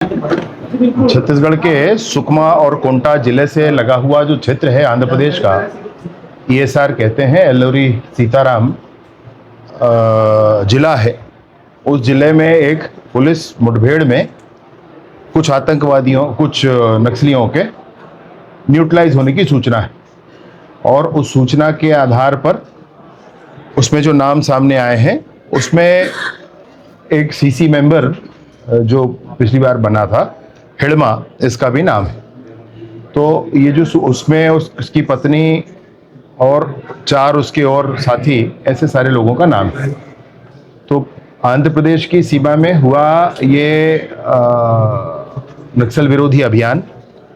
छत्तीसगढ़ के सुकमा और कोंटा जिले से लगा हुआ जो क्षेत्र है आंध्र प्रदेश का, ईएसआर कहते हैं, एल्लोरी सीताराम जिला है। उस जिले में एक पुलिस मुठभेड़ में कुछ आतंकवादियों, कुछ नक्सलियों के न्यूट्रलाइज होने की सूचना है और उस सूचना के आधार पर उसमें जो नाम सामने आए हैं उसमें एक सीसी मेंबर जो पिछली बार बना था, हिड़मा, इसका भी नाम है। तो ये जो उसमें उसकी पत्नी और 4 उसके और साथी, ऐसे सारे लोगों का नाम है। तो आंध्र प्रदेश की सीमा में हुआ ये नक्सल विरोधी अभियान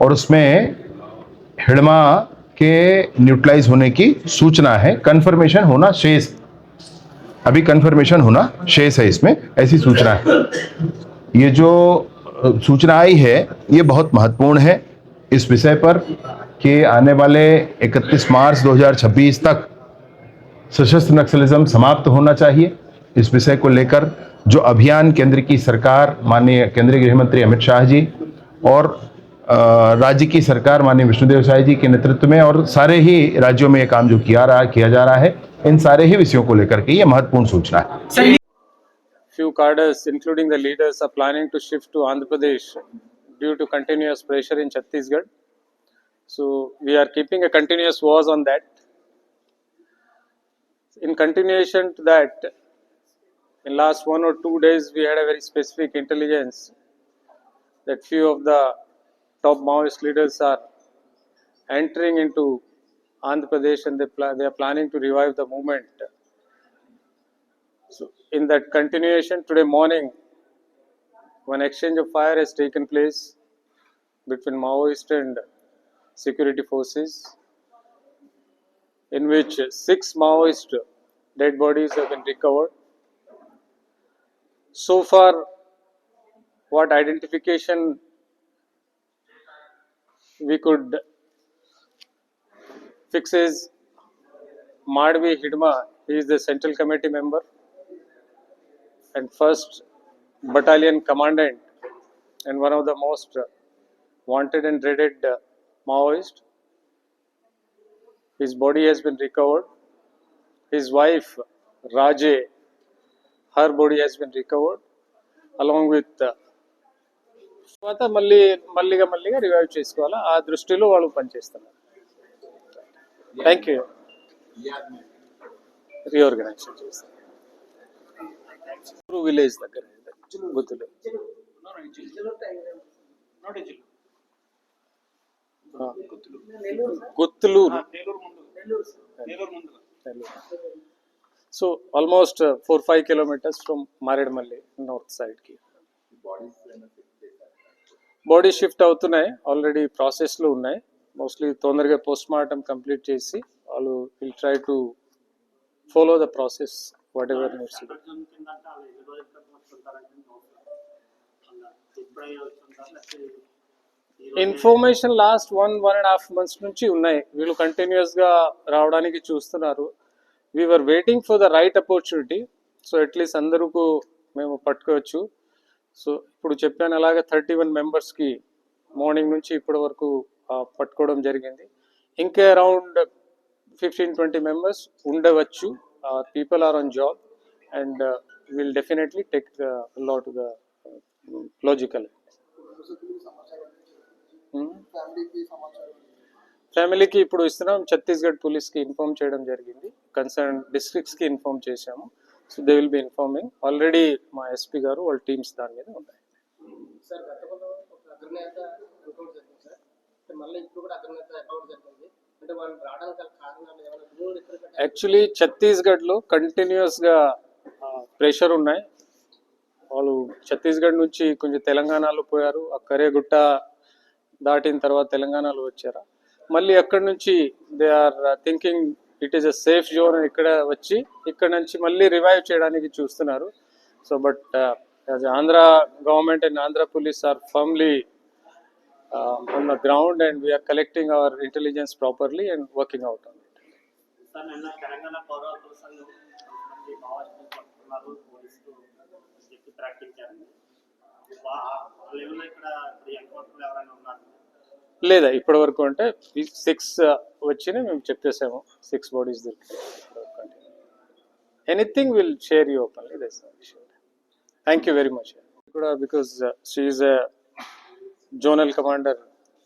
और उसमें हिड़मा के न्यूट्रलाइज होने की सूचना है। कंफर्मेशन होना शेष, अभी कंफर्मेशन होना शेष है, इसमें ऐसी सूचना है। ये जो सूचना आई है ये बहुत महत्वपूर्ण है इस विषय पर कि आने वाले 31 मार्च 2026 तक सशस्त्र नक्सलिज्म समाप्त होना चाहिए। इस विषय को लेकर जो अभियान केंद्र की सरकार, माननीय केंद्रीय गृह मंत्री अमित शाह जी और राज्य की सरकार माननीय विष्णुदेव साय जी के नेतृत्व में और सारे ही राज्यों में ये काम जो किया जा रहा है, इन सारे ही विषयों को लेकर के ये महत्वपूर्ण सूचना है। Few cadres, including the leaders, are planning to shift to Andhra Pradesh due to continuous pressure in Chhattisgarh. So we are keeping a continuous watch on that. In continuation to that, in last 1 or 2 days, we had a very specific intelligence that few of the top Maoist leaders are entering into Andhra Pradesh and they are planning to revive the movement. So in that continuation, today morning, one exchange of fire has taken place between Maoist and security forces, in which 6 Maoist dead bodies have been recovered. So far, what identification we could fix is Madhvi Hidma. He is the Central Committee member and 1st Battalion Commandant and one of the most wanted and dreaded Maoist. His body has been recovered. His wife, Raje, her body has been recovered along with తర్వాత మళ్ళీగా revive చేసుకోవాలా, ఆ దృష్టిలో వాళ్ళు పనిచేస్తున్నారు. Thank you. Reorganization చేస్తారు village దగ్గర గుత్తులు. గుత్తులూరు. So almost 4-5 kilometers from Maredumilli north side కి బాడీ షిఫ్ట్ అవుతున్నాయి, ఆల్రెడీ ప్రాసెస్ లో ఉన్నాయి. మోస్ట్లీ తొందరగా పోస్ట్ మార్టం కంప్లీట్ చేసి వాళ్ళు will try to follow the process whatever needs. Information last 1.5 months నుంచి ఉన్నాయి. వీళ్ళు కంటిన్యూస్ గా రావడానికి చూస్తున్నారు. We were waiting for the right opportunity. So at least అందరూ మేము పట్టుకోవచ్చు. సో ఇప్పుడు చెప్పాను అలాగే 31 members మార్నింగ్ నుంచి ఇప్పటి వరకు పట్టుకోవడం జరిగింది. ఇంకా అరౌండ్ 15-20 members ఉండవచ్చు. People are on job and will definitely take lot to the logical. ఫ్యామిలీకి ఇప్పుడు ఇస్తున్నాం. ఛత్తీస్గఢ్ పోలీస్కి ఇన్ఫార్మ్ చేయడం జరిగింది, కన్సర్న్ డిస్ట్రిక్ట్స్కి ఇన్ఫార్మ్ చేశాము. So they will be informing. Already మా ఎస్పీ గారు వాళ్ళ టీమ్స్ దాని మీద ఉన్నాయి. యాక్చువల్లీ ఛత్తీస్గఢ్లో కంటిన్యూస్గా ప్రెషర్ ఉన్నాయి. వాళ్ళు ఛత్తీస్గఢ్ నుంచి కొంచెం తెలంగాణలో పోయారు, ఆ కరేగుట్ట దాటిన తర్వాత తెలంగాణలో వచ్చారు. మళ్ళీ అక్కడి నుంచి they are thinking it is a safe zone, ఇక్కడ వచ్చి ఇక్కడ నుంచి మళ్ళీ రివైవ్ చేయడానికి చూస్తున్నారు. So but Andhra government and Andhra police are firmly on the ground and we are collecting our intelligence properly and working out on it. లెవెల్లో ఇక్కడ ఇప్పుడు ఎన్కౌంటర్లు ఎవరైనా ఉన్నారు? లేదా ఇప్పటి వరకు అంటే 6 వచ్చినాయి, మేము చెక్ చేసాము. 6 బాడీస్ దొరికాయి. Anything will share you openly. Thank you very much కూడా, because she is a zonal commander.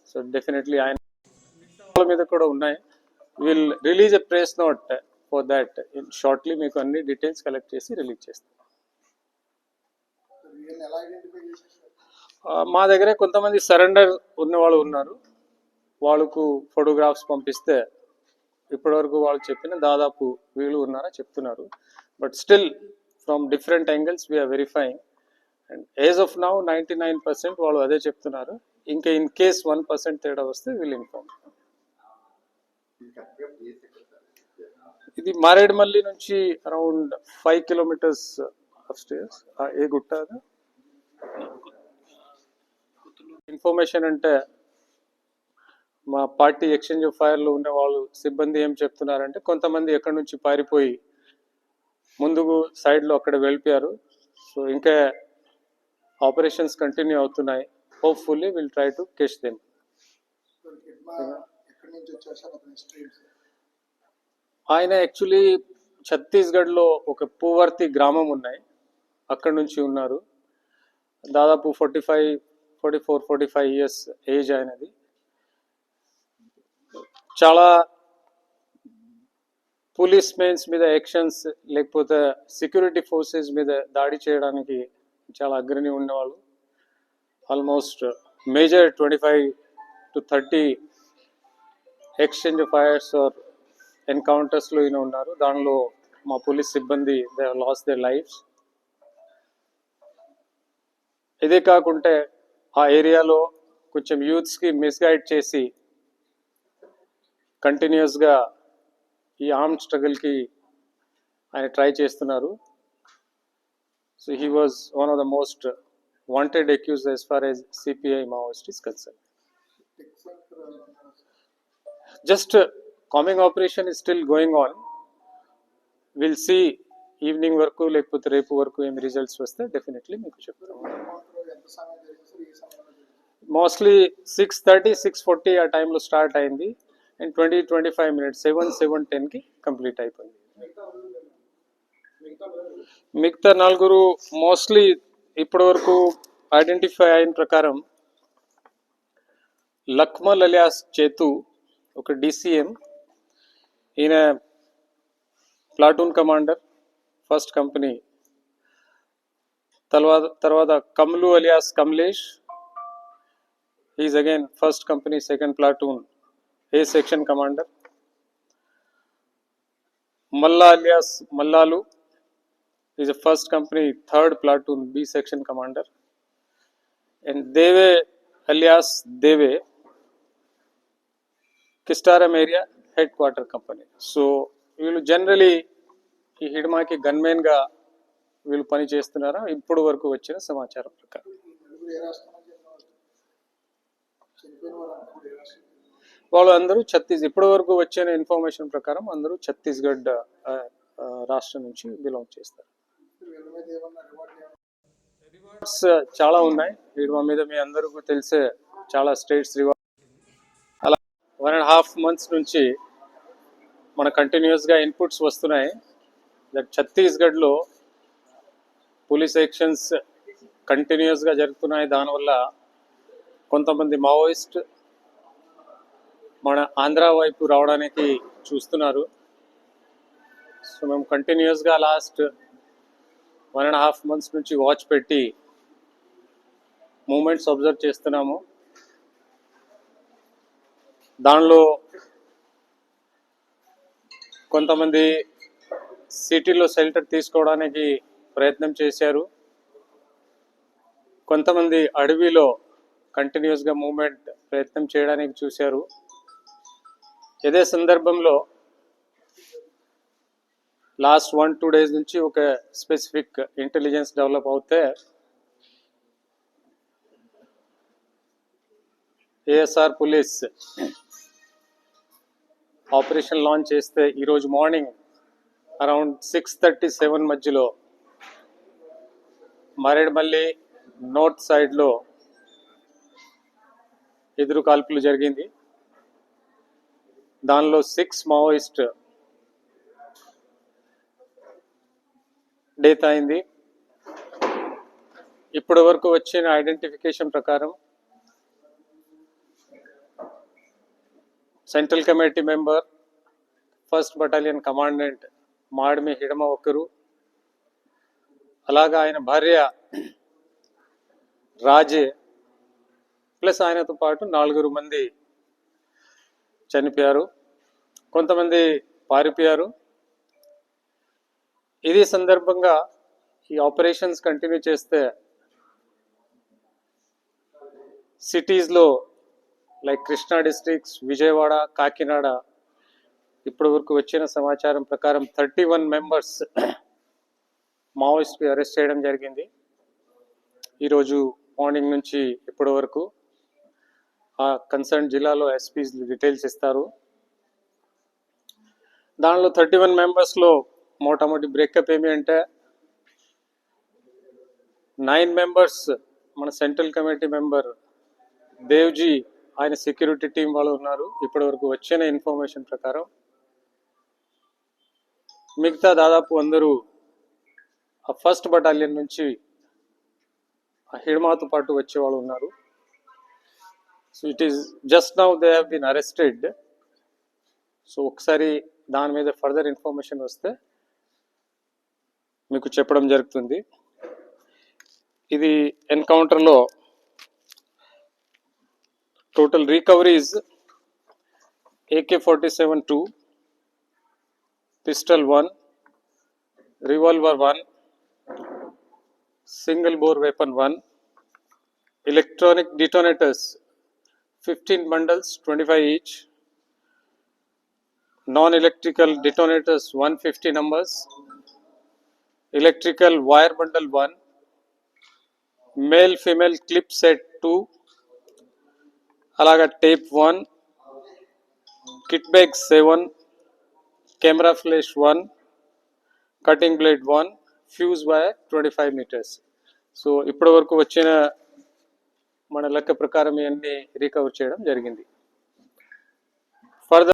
So definitely ఆయన వాళ్ళ మీద కూడా ఉన్నాయి. Will release a press note for that shortly. మీకు అన్ని డీటెయిల్స్ కలెక్ట్ చేసి రిలీజ్ చేస్తాం. మా దగ్గర కొంతమంది సరెండర్ ఉన్న వాళ్ళు ఉన్నారు. వాళ్ళకు ఫోటోగ్రాఫ్స్ పంపిస్తే ఇప్పటివరకు వాళ్ళు చెప్పిన దాదాపు వీళ్ళు ఉన్నారా చెప్తున్నారు. But still from different angles we are verifying. And as of now 99% వాళ్ళు అదే చెప్తున్నారు. ఇంకా ఇన్ కేస్ 1% తేడా వస్తే వీళ్ళు ఇన్ఫార్మ్. ఇది మారేడుమల్లి నుంచి అరౌండ్ 5 kilometers అప్స్టేర్స్. ఏ గుట్ట అది? ఇన్ఫర్మేషన్ అంటే మా పార్టీ ఎక్స్చేంజ్ ఆఫ్ ఫైర్లో ఉన్న వాళ్ళు సిబ్బంది ఏం చెప్తున్నారంటే, కొంతమంది ఎక్కడి నుంచి పారిపోయి ముందుకు సైడ్లో అక్కడ వెళ్ళిపోయారు. సో ఇంకా ఆపరేషన్స్ కంటిన్యూ అవుతున్నాయి. Hopefully will try to catch them. ఆయన యాక్చువల్లీ ఛత్తీస్గఢ్లో ఒక పూవర్తి గ్రామం ఉన్నాయి, అక్కడ నుంచి ఉన్నారు. దాదాపు 44-45 years ఏజ్ అయినది. చాలా పోలీస్ మెన్స్ మీద యాక్షన్స్ లేకపోతే సెక్యూరిటీ ఫోర్సెస్ మీద దాడి చేయడానికి చాలా అగ్రణి ఉన్నవాళ్ళు. Almost major 25 to 30 exchange of fires or ఎన్కౌంటర్స్లో ఈయన ఉన్నారు. దానిలో మా పోలీస్ సిబ్బంది they have lost their lives. ఇదే కాకుంటే ఆ ఏరియాలో కొంచెం యూత్స్కి మిస్గైడ్ చేసి కంటిన్యూస్గా ఈ ఆర్మ్డ్ స్ట్రగుల్కి ఆయన ట్రై చేస్తున్నారు. So he was one of the most wanted accused as far as CPI Maoist is concerned. Just coming operation is still going on. We'll see evening వరకు లేకపోతే రేపు వరకు ఏం రిజల్ట్స్ వస్తే డెఫినెట్లీ మీకు చెప్తాము. మోస్ట్లీ 6:30-6:40 ఆ టైంలో స్టార్ట్ అయింది. అండ్ 20-25 minutes 7-10కి కంప్లీట్ అయిపోయింది. మిగతా 4 మోస్ట్లీ ఇప్పటి వరకు ఐడెంటిఫై అయిన ప్రకారం లక్మల్ అలియాస్ చేతు ఒక DCM, ఈయన ప్లాటూన్ కమాండర్ ఫస్ట్ కంపెనీ. తర్వాత Kamlu alias Kamlesh, is again first company second platoon A section commander. Malla alias Mallalu is a first company third platoon B section commander. And Deve alias Deve, Kistaram area headquarter company. So వీళ్ళు generally ఈ హిడ్మాకి గన్మెన్గా వీళ్ళు పని చేస్తున్నారా ఇప్పుడు వరకు వచ్చిన సమాచారం ప్రకారం. వాళ్ళు అందరూ ఇప్పటి వరకు వచ్చిన ఇన్ఫర్మేషన్ ప్రకారం అందరూ ఛత్తీస్గఢ్ రాష్ట్రం నుంచి బిలాంగ్ చేస్తారు. రివార్డ్స్ చాలా ఉన్నాయి వీడి మీద, మీ అందరికీ తెలిసే చాలా స్టేట్స్ రివార్డ్. అలా 1.5 months నుంచి మన కంటిన్యూస్గా ఇన్పుట్స్ వస్తున్నాయి దట్ ఛత్తీస్గఢ్లో పోలీస్ యాక్షన్స్ కంటిన్యూస్గా జరుగుతున్నాయి. దానివల్ల కొంతమంది మావోయిస్ట్ మన ఆంధ్ర వైపు రావడానికి చూస్తున్నారు. సో మేము కంటిన్యూస్గా లాస్ట్ 1.5 months నుంచి వాచ్ పెట్టి మూమెంట్స్ అబ్జర్వ్ చేస్తున్నాము. దానిలో కొంతమంది సిటీలో షెల్టర్ తీసుకోవడానికి ప్రయత్నం చేశారు. కొంతమంది అడవిలో కంటిన్యూస్గా మూమెంట్ ప్రయత్నం చేయడానికి చూశారు. ఇదే సందర్భంలో లాస్ట్ 1-2 days నుంచి ఒక స్పెసిఫిక్ ఇంటెలిజెన్స్ డెవలప్ అవుతే ASR పోలీస్ ఆపరేషన్ లాంచ్ చేస్తే ఈరోజు మార్నింగ్ అరౌండ్ 6:30-7 మధ్యలో మారేడుమల్లి నార్త్ సైడ్లో ఎదురు కాల్పులు జరిగింది. దానిలో 6 మావోయిస్ట్ డెత్ అయింది. ఇప్పటి వరకు వచ్చిన ఐడెంటిఫికేషన్ ప్రకారం central committee member, 1st battalion commandant Madimi Hidma ఒకరు, అలాగా ఆయన భార్య రాజే ప్లస్ ఆయనతో పాటు 4 మంది చనిపోయారు. కొంతమంది పారిపోయారు. ఇది సందర్భంగా ఈ ఆపరేషన్స్ కంటిన్యూ చేస్తే సిటీస్లో లైక్ కృష్ణా డిస్ట్రిక్ట్స్, విజయవాడ, కాకినాడ ఇప్పటి వరకు వచ్చిన సమాచారం ప్రకారం 31 మెంబర్స్ మావోయిస్ట్కి అరెస్ట్ చేయడం జరిగింది. ఈరోజు మార్నింగ్ నుంచి ఇప్పటి వరకు ఆ కన్సర్న్ జిల్లాలో ఎస్పీస్ డీటెయిల్స్ ఇస్తారు. దానిలో 31 మెంబర్స్లో మోటామోటి బ్రేకప్ ఏమి అంటే 9 మెంబర్స్ మన సెంట్రల్ కమిటీ మెంబర్ దేవ్జీ ఆయన సెక్యూరిటీ టీం వాళ్ళు ఉన్నారు ఇప్పటి వరకు వచ్చిన ఇన్ఫర్మేషన్ ప్రకారం. మిగతా దాదాపు అందరూ ఆ 1st బటాలియన్ నుంచి ఆ హిడ్మాతో పాటు వచ్చే వాళ్ళు ఉన్నారు. So it is just now they have been arrested. So ఒకసారి దాని మీద ఫర్దర్ ఇన్ఫర్మేషన్ వస్తే మీకు చెప్పడం జరుగుతుంది. ఇది ఎన్కౌంటర్లో total recoveries AK-47 2, pistol 1, revolver 1, single bore weapon 1, electronic detonators 15 bundles 25 each, non-electrical detonators 150 numbers, electrical wire bundle 1, male female clip set 2, అలాగా tape 1, kit bag 7, camera flash 1, cutting blade 1, fuse wire 25 meters. So ఇప్పటి వరకు వచ్చిన మన లెక్క ప్రకారం ఇవన్నీ recover చేయడం జరిగింది. ఫర్దర్